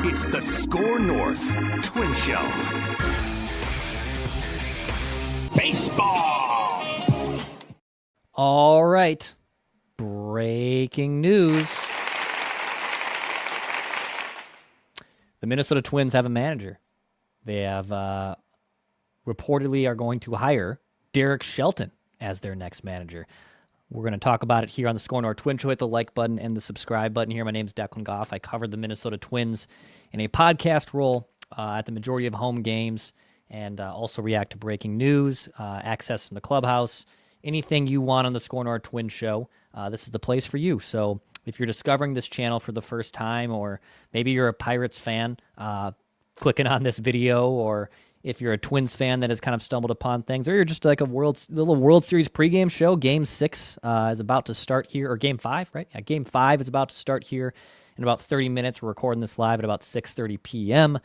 It's the SKOR North Twins Show. Baseball! All right. Breaking news. The Minnesota Twins have a manager. They have reportedly are going to hire Derek Shelton as their next manager. We're going to talk about it here on the SKOR North Twins Show. Hit the like button and the subscribe button here. My name is Declan Goff. I covered the Minnesota Twins in a podcast role at the majority of home games and also react to breaking news, access from the clubhouse, anything you want on the SKOR North Twins Show. This is the place for you. So if you're discovering this channel for the first time, or maybe you're a Pirates fan clicking on this video, or if you're a Twins fan that has kind of stumbled upon things, or you're just like a little World Series pregame show, Game 6 is about to start here, or Game 5, right? Yeah, Game 5 is about to start here in about 30 minutes. We're recording this live at about 6:30 p.m.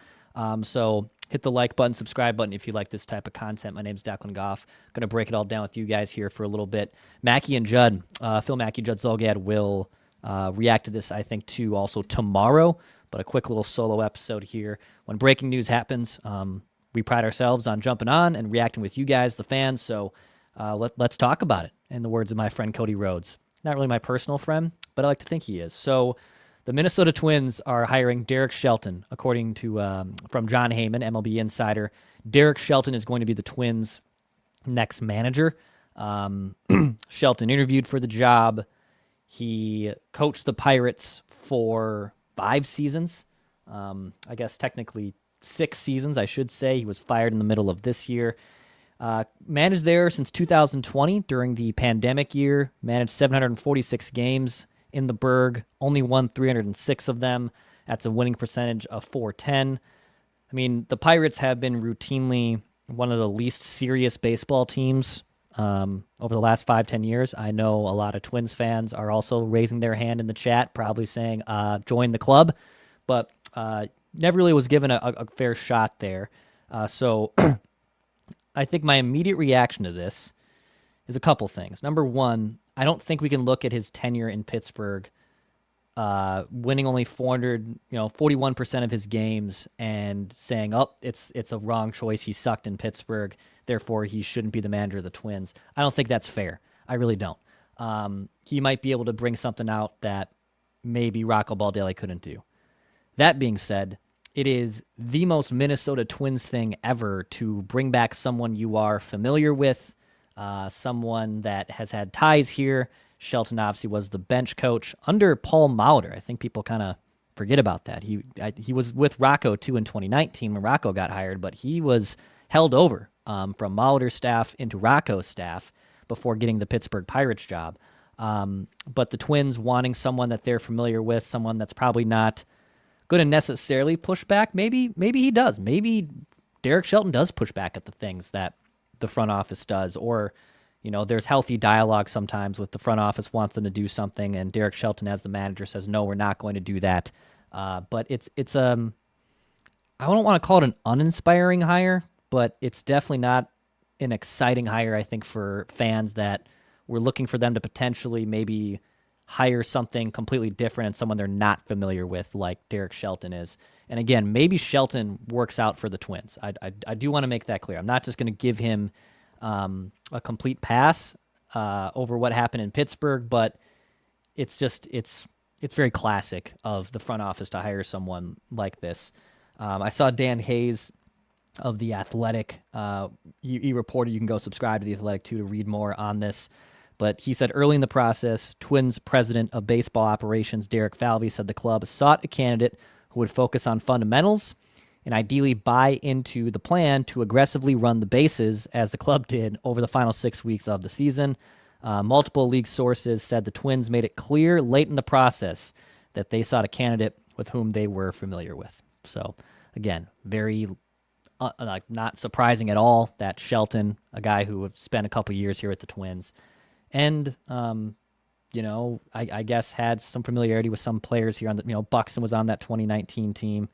So hit the like button, subscribe button if you like this type of content. My name's Declan Goff. Going to break it all down with you guys here for a little bit. Mackey and Judd, Phil Mackey, Judd Zulgad will react to this, I think, too, also tomorrow. But a quick little solo episode here. When breaking news happens, we pride ourselves on jumping on and reacting with you guys, the fans. So let's talk about it, in the words of my friend Cody Rhodes. Not really my personal friend, but I like to think he is. So the Minnesota Twins are hiring Derek Shelton, according to from John Heyman, MLB Insider. Derek Shelton is going to be the Twins' next manager. Shelton interviewed for the job. He coached the Pirates for 5 seasons. I guess technically 6 seasons, I should say. He was fired in the middle of this year. Managed there since 2020 during the pandemic year. Managed 746 games in the Berg. Only won 306 of them. That's a winning percentage of .410. I mean, the Pirates have been routinely one of the least serious baseball teams over the last 5-10 years. I know a lot of Twins fans are also raising their hand in the chat, probably saying, join the club. But never really was given a fair shot there. So I think my immediate reaction to this is a couple things. Number one, I don't think we can look at his tenure in Pittsburgh, winning only 41% of his games, and saying, oh, it's a wrong choice. He sucked in Pittsburgh, therefore he shouldn't be the manager of the Twins. I don't think that's fair. I really don't. He might be able to bring something out that maybe Rocco Baldelli couldn't do. That being said, it is the most Minnesota Twins thing ever to bring back someone you are familiar with, someone that has had ties here. Shelton obviously was the bench coach under Paul Molitor. I think people kind of forget about that. He was with Rocco, too, in 2019 when Rocco got hired, but he was held over from Molitor's staff into Rocco's staff before getting the Pittsburgh Pirates job. But the Twins wanting someone that they're familiar with, someone that's probably not going to necessarily push back. Maybe he does. Maybe Derek Shelton does push back at the things that the front office does, or there's healthy dialogue sometimes with the front office wants them to do something, and Derek Shelton as the manager says, no, we're not going to do that. But it's I don't want to call it an uninspiring hire, but it's definitely not an exciting hire, I think, for fans that were looking for them to potentially maybe hire something completely different and someone they're not familiar with, like Derek Shelton is. And again, maybe Shelton works out for the Twins. I do want to make that clear. I'm not just going to give him a complete pass over what happened in Pittsburgh, but it's very classic of the front office to hire someone like this. I saw Dan Hayes of The Athletic. He reported, you can go subscribe to The Athletic too to read more on this. But he said early in the process, Twins president of baseball operations, Derek Falvey, said the club sought a candidate who would focus on fundamentals and ideally buy into the plan to aggressively run the bases as the club did over the final 6 weeks of the season. Multiple league sources said the Twins made it clear late in the process that they sought a candidate with whom they were familiar with. So, again, very not surprising at all that Shelton, a guy who had spent a couple years here at the Twins, and, I guess had some familiarity with some players here on the, Buxton was on that 2019 team.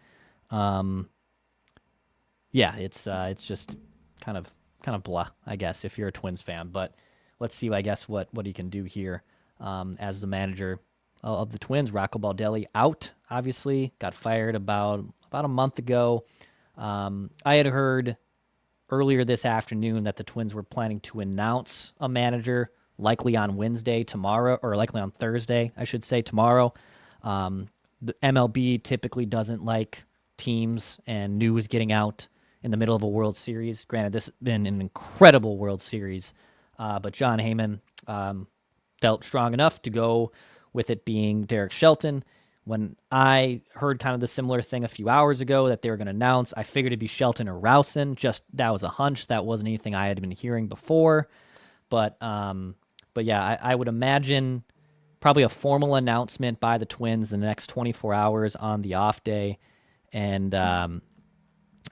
It's just kind of blah, I guess, if you're a Twins fan. But let's see, I guess, what he can do here as the manager of the Twins, Rocco Baldelli, out, obviously. Got fired about a month ago. I had heard earlier this afternoon that the Twins were planning to announce a manager likely on Wednesday, tomorrow, or likely on Thursday, I should say, tomorrow. The MLB typically doesn't like teams and news getting out in the middle of a World Series. Granted, this has been an incredible World Series, but John Heyman felt strong enough to go with it being Derek Shelton. When I heard kind of the similar thing a few hours ago that they were going to announce, I figured it'd be Shelton or Rousen. Just that was a hunch. That wasn't anything I had been hearing before. But yeah, I would imagine probably a formal announcement by the Twins in the next 24 hours on the off day, and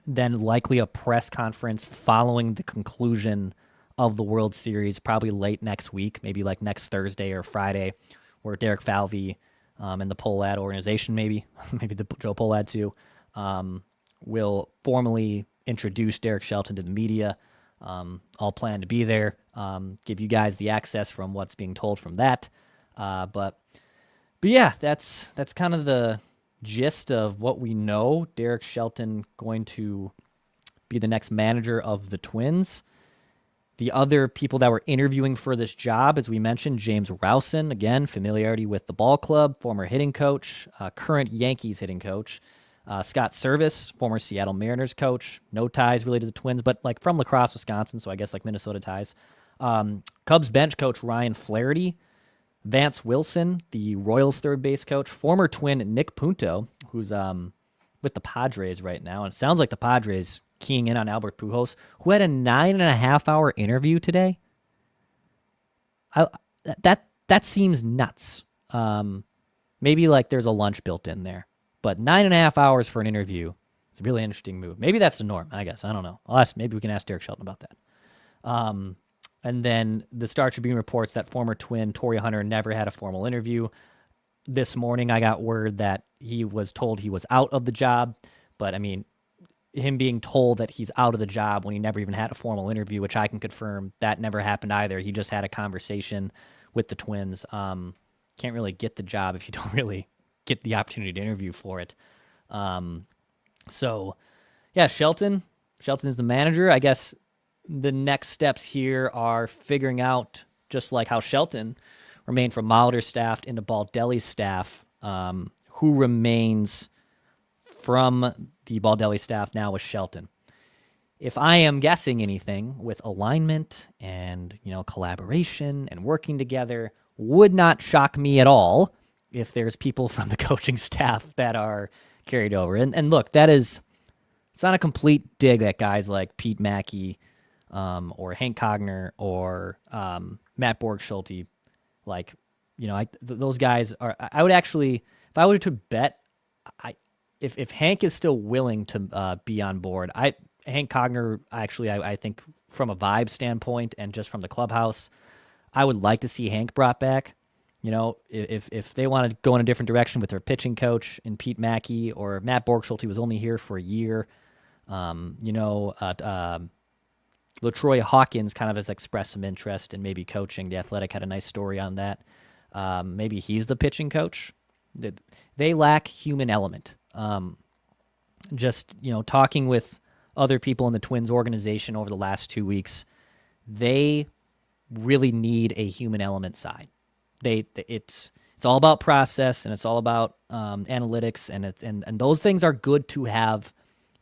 then likely a press conference following the conclusion of the World Series, probably late next week, maybe like next Thursday or Friday, where Derek Falvey and the Pohlad organization, maybe the Joe Pohlad too, will formally introduce Derek Shelton to the media. All plan to be there, give you guys the access from what's being told from that. But yeah, that's kind of the gist of what we know. Derek Shelton going to be the next manager of the Twins. The other people that were interviewing for this job, as we mentioned, James Rousen, again, familiarity with the ball club, former hitting coach, current Yankees hitting coach. Scott Service, former Seattle Mariners coach, no ties really to the Twins, but like from La Crosse, Wisconsin, so I guess like Minnesota ties. Cubs bench coach Ryan Flaherty, Vance Wilson, the Royals third base coach, former Twin Nick Punto, who's with the Padres right now, and it sounds like the Padres keying in on Albert Pujols, who had a 9.5-hour interview today. That seems nuts. Maybe like there's a lunch built in there, but 9.5 hours for an interview is a really interesting move. Maybe that's the norm, I guess. I don't know. Maybe we can ask Derek Shelton about that. And then the Star Tribune reports that former Twin Torrey Hunter never had a formal interview. This morning, I got word that he was told he was out of the job, but I mean, him being told that he's out of the job when he never even had a formal interview, which I can confirm that never happened either. He just had a conversation with the Twins. Can't really get the job if you don't really get the opportunity to interview for it. So yeah, Shelton is the manager. I guess the next steps here are figuring out, just like how Shelton remained from Molitor's staff into Baldelli's staff, who remains from the Baldelli staff now with Shelton. If I am guessing anything with alignment and, collaboration and working together, would not shock me at all if there's people from the coaching staff that are carried over. And look, it's not a complete dig at guys like Pete Mackey, or Hank Cogner or Matt Borg-Schulte. Those guys are. I would actually, if I were to bet, if Hank is still willing to be on board, Hank Cogner, actually, I think from a vibe standpoint and just from the clubhouse, I would like to see Hank brought back. If they want to go in a different direction with their pitching coach and Pete Mackey, or Matt Borg-Schulte was only here for a year. LaTroy Hawkins kind of has expressed some interest in maybe coaching. The Athletic had a nice story on that. Maybe he's the pitching coach. They lack human element. Talking with other people in the Twins organization over the last 2 weeks, they really need a human element side. It's all about process, and it's all about analytics, and those things are good to have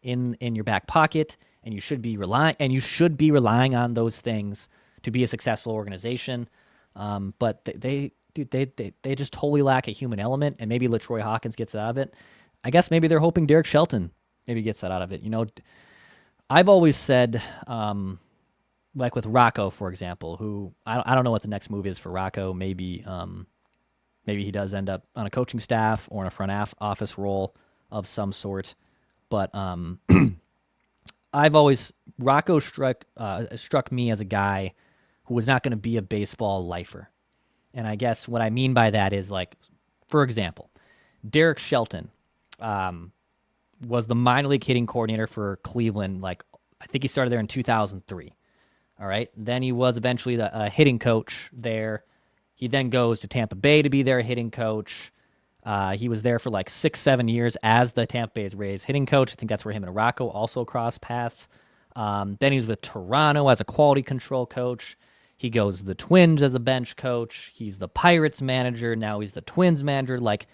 in your back pocket, and you should be relying on those things to be a successful organization. But they just totally lack a human element, and maybe LaTroy Hawkins gets out of it. I guess maybe they're hoping Derek Shelton maybe gets that out of it. I've always said, like with Rocco, for example, who I don't know what the next move is for Rocco. Maybe he does end up on a coaching staff or in a front office role of some sort. But Rocco struck me as a guy who was not going to be a baseball lifer. And I guess what I mean by that is, like, for example, Derek Shelton was the minor league hitting coordinator for Cleveland. I think he started there in 2003. All right. Then he was eventually the hitting coach there. He then goes to Tampa Bay to be their hitting coach. He was there for like 6-7 years as the Tampa Bay Rays hitting coach. I think that's where him and Rocco also crossed paths. Then he was with Toronto as a quality control coach. He goes to the Twins as a bench coach. He's the Pirates manager. Now he's the Twins manager. Like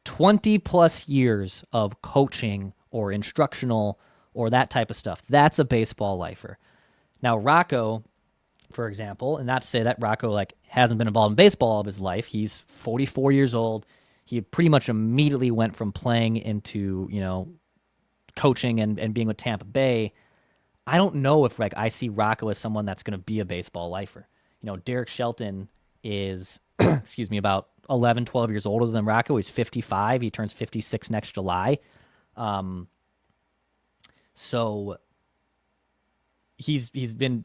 20 plus years of coaching or instructional or that type of stuff. That's a baseball lifer. Now Rocco, for example, and not to say that Rocco like hasn't been involved in baseball all of his life. He's 44 years old. He pretty much immediately went from playing into, coaching and being with Tampa Bay. I don't know if like I see Rocco as someone that's going to be a baseball lifer. Derek Shelton is, about 11, 12 years older than Rocco. He's 55. He turns 56 next July. So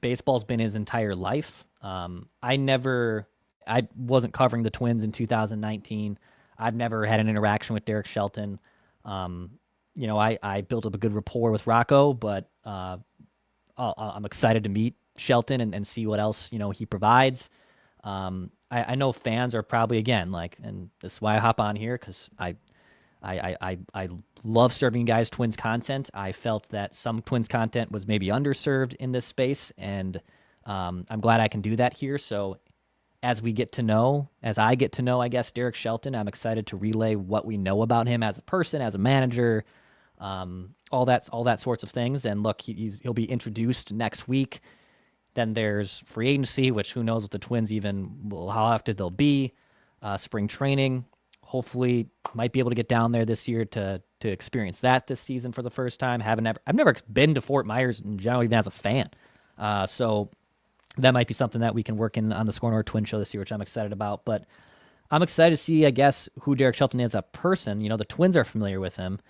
baseball's been his entire life. I wasn't covering the Twins in 2019. I've never had an interaction with Derek Shelton. I built up a good rapport with Rocco, but I'm excited to meet Shelton and see what else, he provides. I know fans are probably, again, and this is why I hop on here, because I love serving you guys Twins content. I felt that some Twins content was maybe underserved in this space, and I'm glad I can do that here. So as I get to know, I guess, Derek Shelton, I'm excited to relay what we know about him as a person, as a manager, all that sorts of things. And look, he'll be introduced next week. Then there's free agency, which who knows what the Twins how active they'll be. Spring training, hopefully might be able to get down there this year to experience that this season for the first time. I've never been to Fort Myers in general, even as a fan. So that might be something that we can work in on the SKOR North Twins Show this year, which I'm excited about. But I'm excited to see, I guess, who Derek Shelton is as a person. The Twins are familiar with him,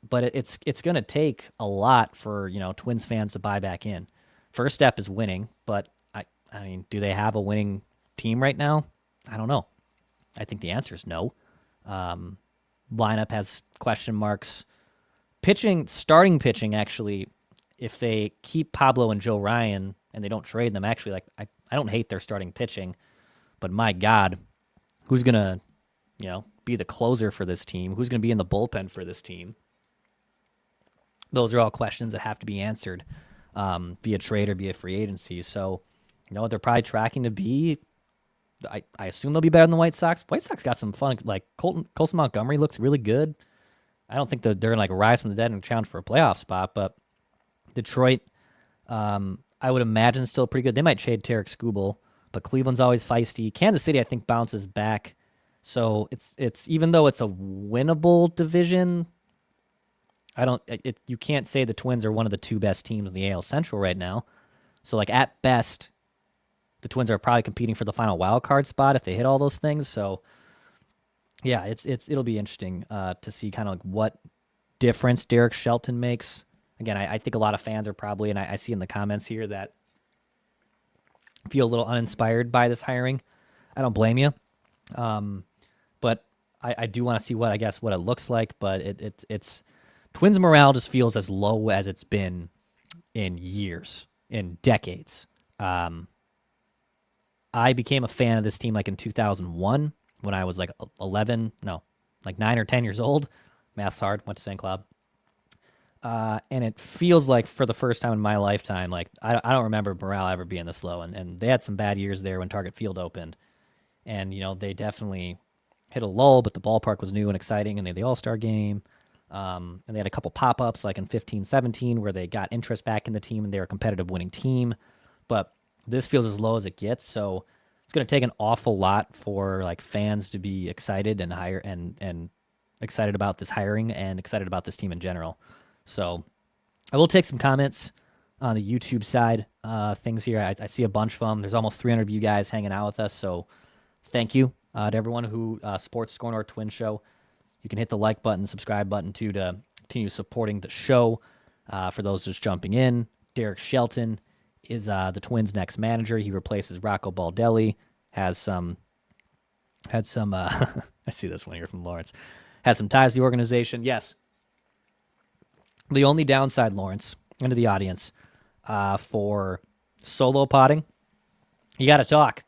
but it's going to take a lot for, Twins fans to buy back in. First step is winning, but I mean, do they have a winning team right now? I don't know. I think the answer is no. Lineup has question marks. Starting pitching, actually, if they keep Pablo and Joe Ryan and they don't trade them, actually, I don't hate their starting pitching, but my God, who's going to, be the closer for this team? Who's going to be in the bullpen for this team? Those are all questions that have to be answered via trade or via free agency. So, they're probably tracking to be, I assume they'll be better than the White Sox. White Sox got some fun, Colson Montgomery looks really good. I don't think that they're going to rise from the dead and challenge for a playoff spot, but Detroit, I would imagine still pretty good. They might trade Tarek Skubal, but Cleveland's always feisty. Kansas City, I think, bounces back. So it's even though it's a winnable division, you can't say the Twins are one of the two best teams in the AL Central right now. So at best, the Twins are probably competing for the final wild card spot if they hit all those things. So yeah, it'll be interesting to see kind of what difference Derek Shelton makes. Again, I think a lot of fans are probably, and I see in the comments here, that feel a little uninspired by this hiring. I don't blame you. But I do want to see what it looks like. But it's Twins morale just feels as low as it's been in years, in decades. I became a fan of this team in 2001 when I was 9 or 10 years old. Math's hard. Went to St. Cloud. And it feels like for the first time in my lifetime, I don't remember morale ever being this low. And they had some bad years there when Target Field opened. And, they definitely hit a lull, but the ballpark was new and exciting, and they had the All-Star game. And they had a couple pop-ups in 15-17 where they got interest back in the team and they were a competitive winning team. But this feels as low as it gets. So it's going to take an awful lot for fans to be excited and excited about this hiring and excited about this team in general. So I will take some comments on the YouTube side things here. I see a bunch of them. There's almost 300 of you guys hanging out with us. So thank you to everyone who supports SKOR North Twins Show. You can hit the like button, subscribe button too, to continue supporting the show. For those just jumping in, Derek Shelton is the Twins' next manager. He replaces Rocco Baldelli. I see this one here from Lawrence. Has some ties to the organization. Yes. The only downside, Lawrence, into the audience, for solo potting, you got to talk.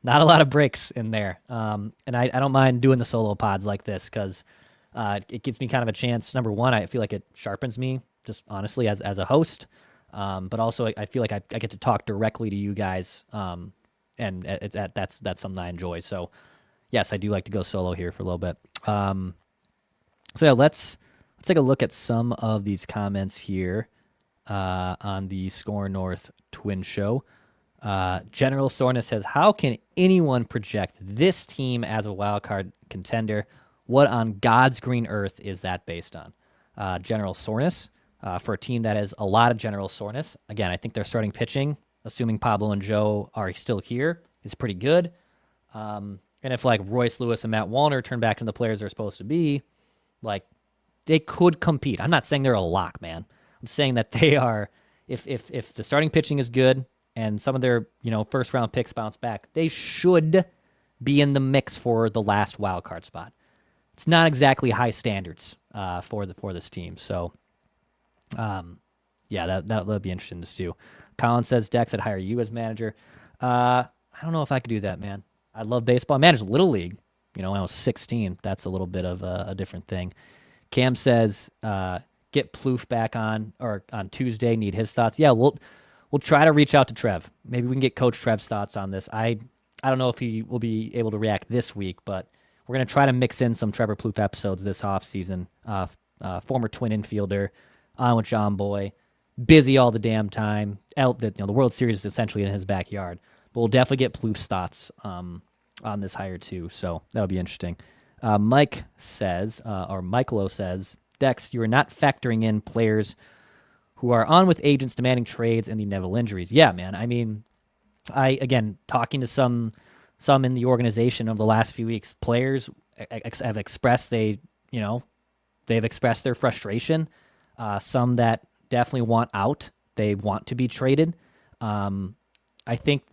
Not a lot of breaks in there. And I don't mind doing the solo pods like this because it gives me kind of a chance. Number one, I feel like it sharpens me just honestly as a host. But also I feel like I get to talk directly to you guys. And that's something I enjoy. So yes, I do like to go solo here for a little bit. So yeah, let's take a look at some of these comments here on the SKOR North Twins Show. General Soreness says, how can anyone project this team as a wild card contender? What on God's green earth is that based on? General soreness for a team that has a lot of general soreness. Again, I think their starting pitching, assuming Pablo and Joe are still here, is pretty good. And if like Royce Lewis and Matt Wallner turn back into the players they're supposed to be, like they could compete. I'm not saying they're a lock, man. I'm saying that they are. If the starting pitching is good and some of their first round picks bounce back, they should be in the mix for the last wild card spot. It's not exactly high standards for this team. So, yeah, that'll be interesting to see. Colin says, Dex, I'd hire you as manager. I don't know if I could do that, man. I love baseball. I managed Little League, when I was 16. That's a little bit of a different thing. Cam says, get Plouffe back on Tuesday. Need his thoughts. Yeah, we'll try to reach out to Trev. Maybe we can get Coach Trev's thoughts on this. I don't know if he will be able to react this week, but we're going to try to mix in some Trevor Plouffe episodes this offseason. Former Twin infielder, on with John Boy, busy all the damn time. The World Series is essentially in his backyard. But we'll definitely get Plouffe's thoughts on this hire too, so that'll be interesting. Mike says, or Michaelo says, Dex, you are not factoring in players who are on with agents demanding trades and the inevitable injuries. Yeah, man. I mean, talking to some in the organization over the last few weeks, players have expressed they've expressed their frustration. Some that definitely want out. They want to be traded. I think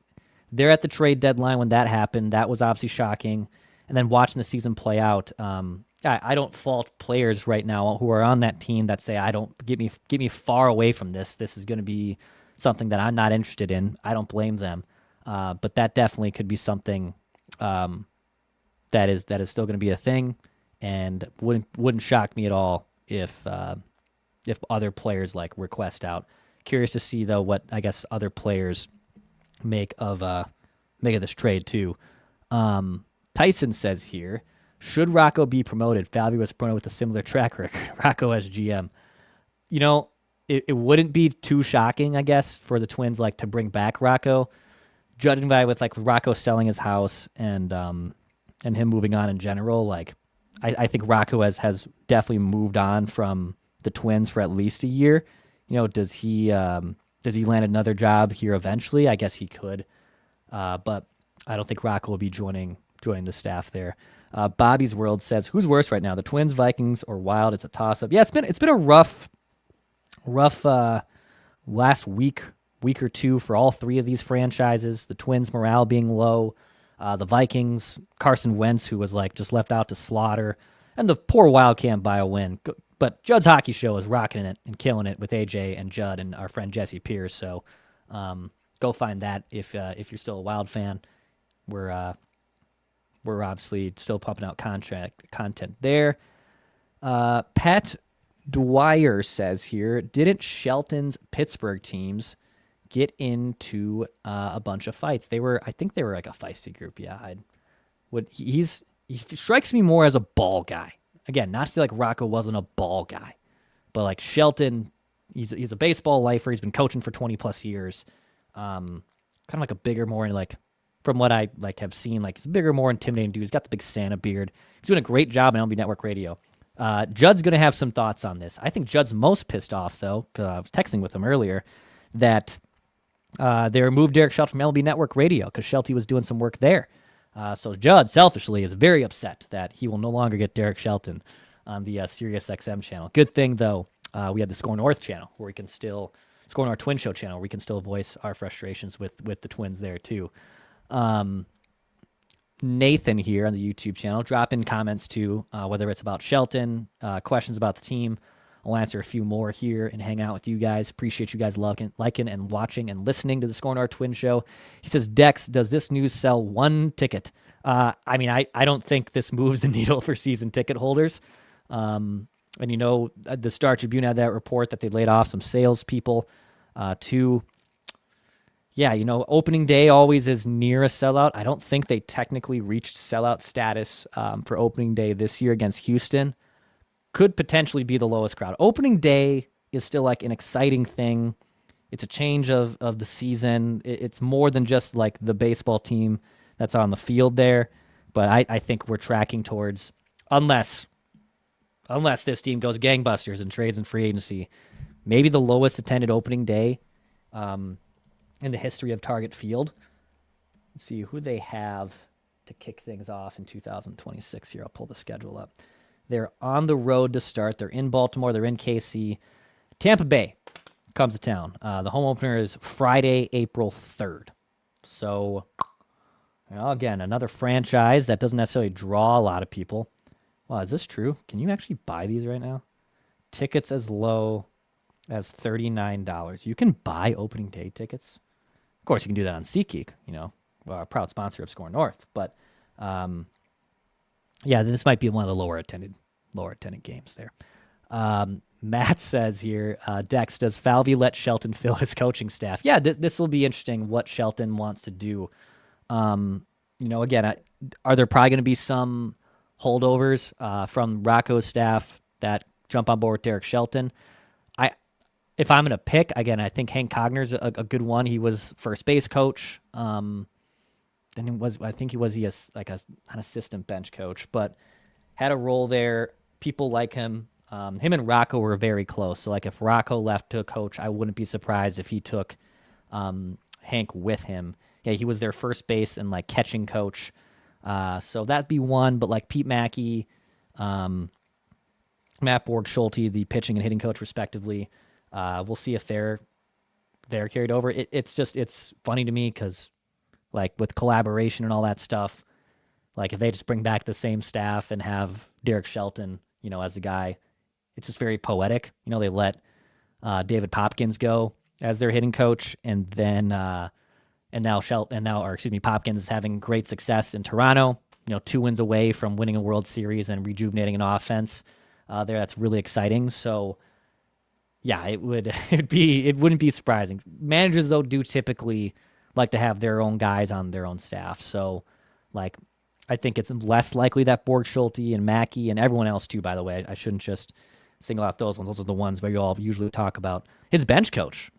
they're at the trade deadline when that happened. That was obviously shocking. And then watching the season play out, I don't fault players right now who are on that team that say, get me far away from this. This is going to be something that I'm not interested in. I don't blame them. But that definitely could be something that is still going to be a thing, and wouldn't shock me at all if other players like request out. Curious to see though what I guess other players make of this trade too. Tyson says here, should Rocco be promoted? Falvey was promoted with a similar track record. Rocco as GM. It wouldn't be too shocking, I guess, for the Twins to bring back Rocco. Judging by with Rocco selling his house and him moving on in general, I think Rocco has definitely moved on from the Twins for at least a year. Does he land another job here eventually? I guess he could, but I don't think Rocco will be joining the staff there. Bobby's World says, who's worse right now, the Twins, Vikings, or Wild? It's a toss-up. Yeah, it's been a rough last week or two for all three of these franchises. The Twins' morale being low, the Vikings, Carson Wentz, who was just left out to slaughter, and the poor Wild can't buy a win. But Judd's Hockey Show is rocking it and killing it with AJ and Judd and our friend Jesse Pierce. So go find that if you're still a Wild fan. We're obviously still pumping out content there. Pat Dwyer says here, didn't Shelton's Pittsburgh teams get into a bunch of fights? I think they were a feisty group. Yeah, he strikes me more as a ball guy. Again, not to say Rocco wasn't a ball guy, but Shelton, he's a baseball lifer. He's been coaching for 20 plus years. Kind of a bigger, more from what I have seen, he's a bigger, more intimidating dude. He's got the big Santa beard. He's doing a great job on MLB Network Radio. Judd's going to have some thoughts on this. I think Judd's most pissed off, though, because I was texting with him earlier, that they removed Derek Shelton from MLB Network Radio because Shelty was doing some work there. So Judd, selfishly, is very upset that he will no longer get Derek Shelton on the Sirius XM channel. Good thing, though, we have the SKOR North channel, where we can still, SKOR North Twins Show channel, where we can still voice our frustrations with the Twins there, too. Nathan here on the YouTube channel, drop in comments too, whether it's about Shelton, questions about the team, I'll answer a few more here and hang out with you guys. Appreciate you guys liking and watching and listening to the SKOR North Twins Show. He says, Dex, does this news sell one ticket? I mean, I don't think this moves the needle for season ticket holders. And, you know, the Star Tribune had that report that they laid off some salespeople too. Yeah, you know, opening day always is near a sellout. I don't think they technically reached sellout status for opening day this year against Houston. Could potentially be the lowest crowd. Opening day is still like an exciting thing. It's a change of the season. It's more than just like the baseball team that's on the field there. But I think we're tracking towards, unless this team goes gangbusters and trades in free agency, maybe the lowest attended opening day in the history of Target Field. Let's see who they have to kick things off in 2026 here. I'll pull the schedule up. They're on the road to start. They're in Baltimore. They're in KC. Tampa Bay comes to town. The home opener is Friday, April 3rd. So, you know, again, another franchise that doesn't necessarily draw a lot of people. Wow, is this true? Can you actually buy these right now? Tickets as low as $39. You can buy opening day tickets. Of course, you can do that on SeatGeek, you know, a proud sponsor of SKOR North. But, yeah, this might be one of the lower attended games there. Matt says here, Dex, does Falvey let Shelton fill his coaching staff? Yeah, this will be interesting what Shelton wants to do. You know, again, are there probably going to be some holdovers from Rocco's staff that jump on board with Derek Shelton? If I'm going to pick, again, I think Hank Cogner's a good one. He was first base coach. Then I think he was an assistant bench coach, but had a role there. People like him. Him and Rocco were very close. So, like, if Rocco left to coach, I wouldn't be surprised if he took Hank with him. Yeah, he was their first base and, like, catching coach. So that'd be one. But, like, Pete Mackey, Matt Borg-Schulte, the pitching and hitting coach, respectively, we'll see if they're carried over. It's funny to me because, like, with collaboration and all that stuff, like, if they just bring back the same staff and have Derek Shelton, you know, as the guy, it's just very poetic. You know, they let David Popkins go as their hitting coach, and then Popkins is having great success in Toronto. You know, 2 wins away from winning a World Series and rejuvenating an offense there. That's really exciting. So, yeah, it wouldn't be surprising. Managers, though, do typically like to have their own guys on their own staff. So, like, I think it's less likely that Borg-Schulte and Mackey and everyone else too, by the way. I shouldn't just single out those ones. Those are the ones where you all usually talk about. His bench coach.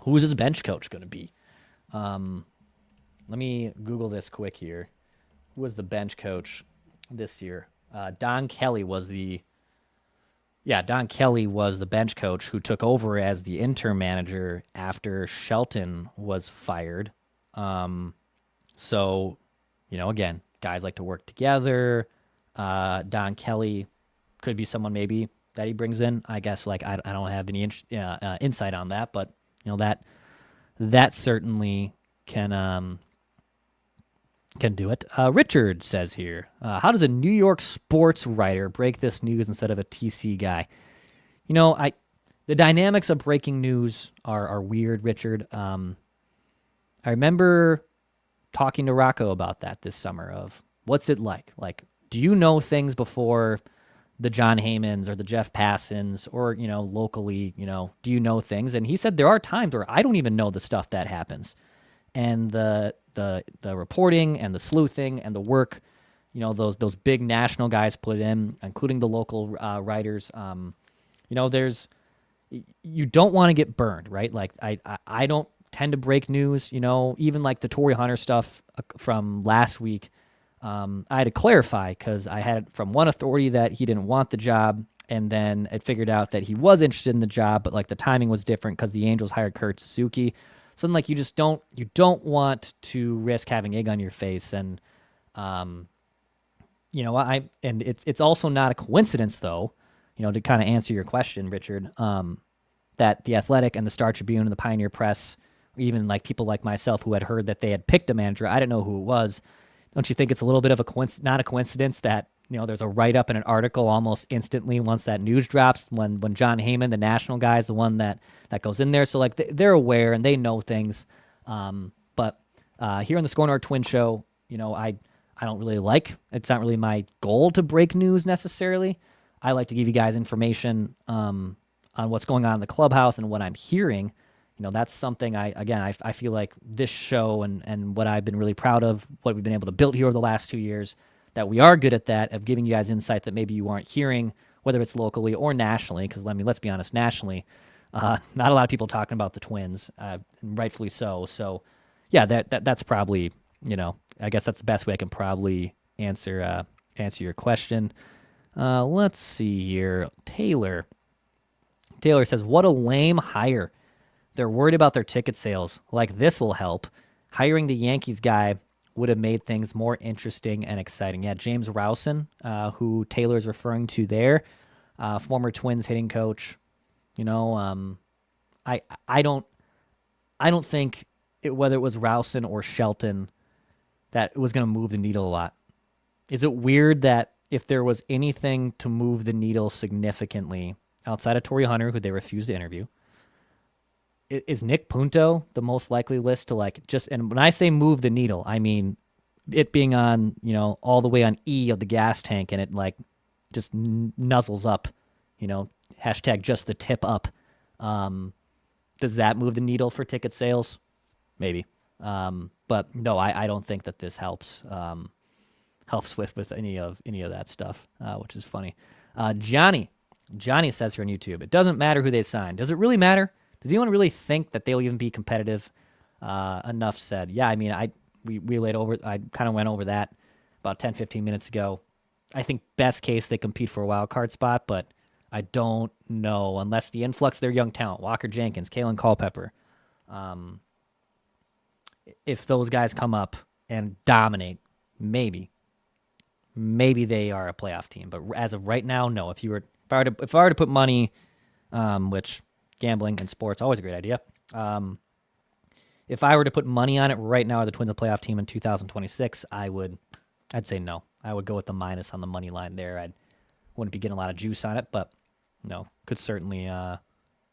Who is his bench coach going to be? Let me Google this quick here. Who was the bench coach this year? Don Kelly was the bench coach who took over as the interim manager after Shelton was fired. So, you know, again, guys like to work together. Don Kelly could be someone maybe that he brings in. I guess, like, I don't have any insight on that, but, you know, that certainly can do it. Richard says here, how does a New York sports writer break this news instead of a TC guy? You know, the dynamics of breaking news are weird, Richard. I remember talking to Rocco about that this summer of what's it like? Like, do you know things before the John Heymans or the Jeff Passons or, you know, locally, you know, do you know things? And he said there are times where I don't even know the stuff that happens. And the reporting and the sleuthing and the work, you know, those big national guys put in, including the local writers, you know, you don't want to get burned, right? Like, I don't tend to break news, you know, even like the Torrey Hunter stuff from last week. I had to clarify because I had from one authority that he didn't want the job, and then it figured out that he was interested in the job, but like the timing was different because the Angels hired Kurt Suzuki. Something like you don't want to risk having egg on your face, and you know, it's also not a coincidence though, you know, to kind of answer your question, Richard, that the Athletic and the Star Tribune and the Pioneer Press, even like people like myself who had heard that they had picked a manager, I didn't know who it was. Don't you think it's a little bit of not a coincidence that there's a write-up in an article almost instantly once that news drops, when John Heyman, the national guy, is the one that goes in there. So, like, they're aware and they know things. But here on the SKOR North Twins Show, I don't really it's not really my goal to break news necessarily. I like to give you guys information on what's going on in the clubhouse and what I'm hearing. That's something I feel like this show and what I've been really proud of, what we've been able to build here over the last 2 years, that we are good at that, of giving you guys insight that maybe you aren't hearing, whether it's locally or nationally, because let's be honest, nationally, not a lot of people talking about the Twins, rightfully so. So, yeah, that's probably, I guess that's the best way I can probably answer your question. Let's see here. Taylor says, what a lame hire. They're worried about their ticket sales. Like, this will help. Hiring the Yankees guy would have made things more interesting and exciting. Yeah, James Rowson, who Taylor's referring to there, former Twins hitting coach. I don't think whether it was Rowson or Shelton that it was going to move the needle a lot. Is it weird that if there was anything to move the needle significantly outside of Torrey Hunter, who they refused to interview, is Nick Punto the most likely list to and when I say move the needle, I mean it being on, all the way on E of the gas tank and it just nuzzles up, hashtag just the tip up. Does that move the needle for ticket sales? Maybe. But no, I don't think that this helps with any of that stuff, which is funny. Johnny says here on YouTube, it doesn't matter who they sign. Does it really matter? Does anyone really think that they'll even be competitive? Enough said. Yeah, I mean, I kind of went over that about 10, 15 minutes ago. I think best case they compete for a wild card spot, but I don't know unless the influx of their young talent, Walker Jenkins, Kalen Culpepper, if those guys come up and dominate, maybe they are a playoff team. But as of right now, no. If I were to put money, which gambling and sports always a great idea. If I were to put money on it right now, are the Twins a playoff team in 2026? I'd say no. I would go with the minus on the money line there. I wouldn't be getting a lot of juice on it, but no, could certainly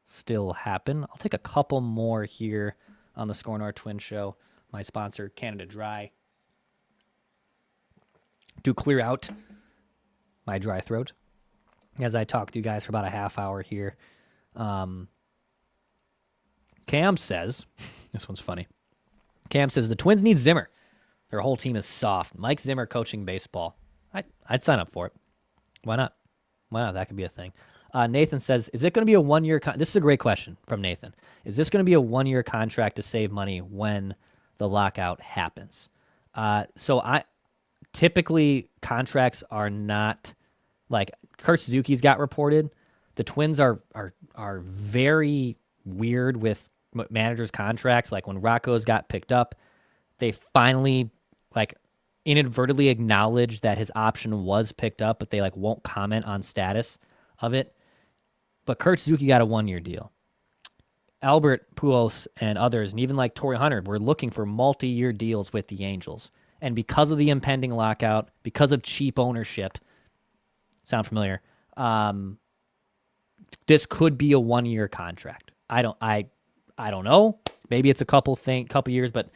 still happen. I'll take a couple more here on the SKOR North Twins Show. My sponsor, Canada Dry, to clear out my dry throat as I talk to you guys for about a half hour here. Cam says, this one's funny. Cam says, the Twins need Zimmer. Their whole team is soft. Mike Zimmer coaching baseball. I'd sign up for it. Why not? That could be a thing. Nathan says, is it going to be a one-year this is a great question from Nathan. Is this going to be a one-year contract to save money when the lockout happens? So typically contracts are not like Kurt Suzuki's got reported. The Twins are very weird with managers' contracts. Like when Rocco's got picked up, they finally inadvertently acknowledged that his option was picked up, but they won't comment on status of it. But Kurt Suzuki got a one-year deal. Albert Pujols and others, and even Torrey Hunter, were looking for multi-year deals with the Angels. And because of the impending lockout, because of cheap ownership, sound familiar? This could be a one-year contract. I don't know. Maybe it's a couple years, but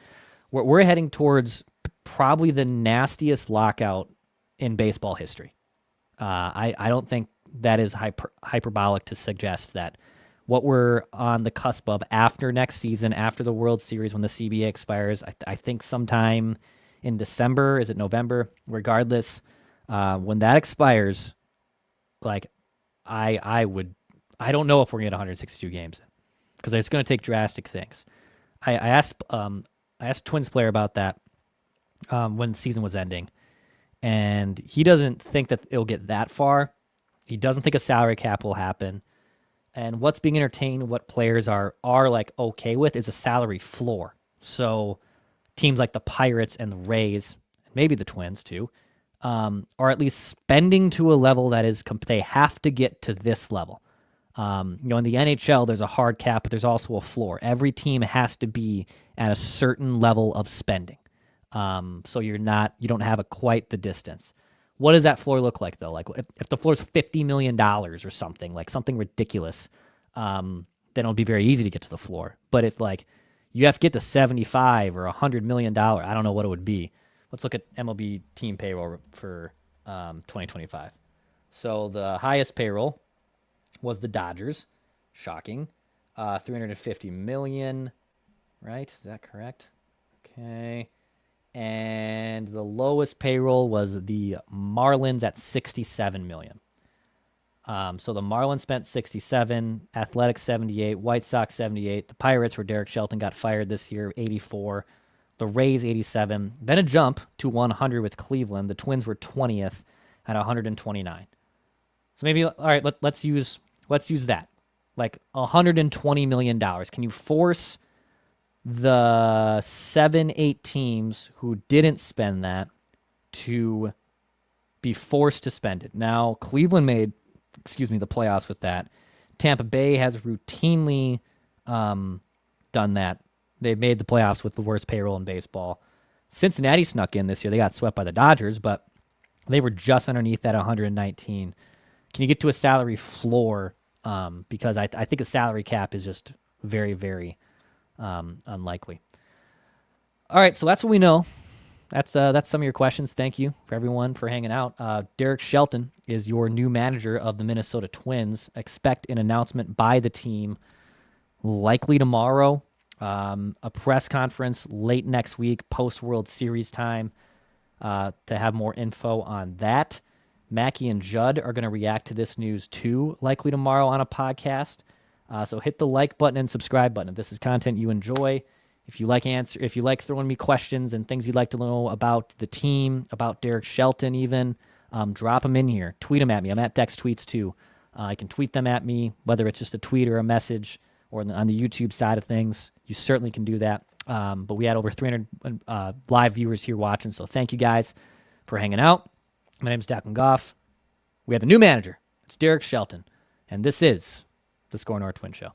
we're heading towards probably the nastiest lockout in baseball history. I don't think that is hyperbolic to suggest that what we're on the cusp of after next season, after the World Series, when the CBA expires, I think sometime in December, is it November? Regardless, when that expires, I don't know if we're gonna get 162 games because it's going to take drastic things. I asked a Twins player about that when the season was ending, and he doesn't think that it'll get that far. He doesn't think a salary cap will happen. And what's being entertained, what players are okay with, is a salary floor. So teams like the Pirates and the Rays, maybe the Twins too, are at least spending to a level that is they have to get to this level. In the NHL, there's a hard cap, but there's also a floor. Every team has to be at a certain level of spending. So you don't have quite the distance. What does that floor look like, though? Like, if the floor's $50 million or something, like something ridiculous, then it'll be very easy to get to the floor. But if, like, you have to get to 75 or $100 million, I don't know what it would be. Let's look at MLB team payroll for 2025. So the highest payroll was the Dodgers. Shocking. $350 million, right? Is that correct? Okay. And the lowest payroll was the Marlins at $67 million. So the Marlins spent $67, Athletics $78, White Sox $78. The Pirates, where Derek Shelton got fired this year, $84. The Rays $87. Then a jump to $100 with Cleveland. The Twins were 20th at $129. So maybe, all right, let's use that. Like $120 million. Can you force the 7-8 teams who didn't spend that to be forced to spend it? Now, Cleveland made, the playoffs with that. Tampa Bay has routinely done that. They've made the playoffs with the worst payroll in baseball. Cincinnati snuck in this year. They got swept by the Dodgers, but they were just underneath that 119. Can you get to a salary floor? Because I think a salary cap is just very, very unlikely. All right, so that's what we know. That's some of your questions. Thank you for everyone for hanging out. Derek Shelton is your new manager of the Minnesota Twins. Expect an announcement by the team likely tomorrow. A press conference late next week, post-World Series time, to have more info on that. Mackie and Judd are going to react to this news too, likely tomorrow on a podcast. So hit the like button and subscribe button if this is content you enjoy. If you like throwing me questions and things you'd like to know about the team, about Derek Shelton even, drop them in here. Tweet them at me. I'm at Dex Tweets too. You can tweet them at me, whether it's just a tweet or a message, or on the YouTube side of things. You certainly can do that. But we had over 300 live viewers here watching, so thank you guys for hanging out. My name is Declan Goff. We have a new manager. It's Derek Shelton. And this is the SKOR North Twins Show.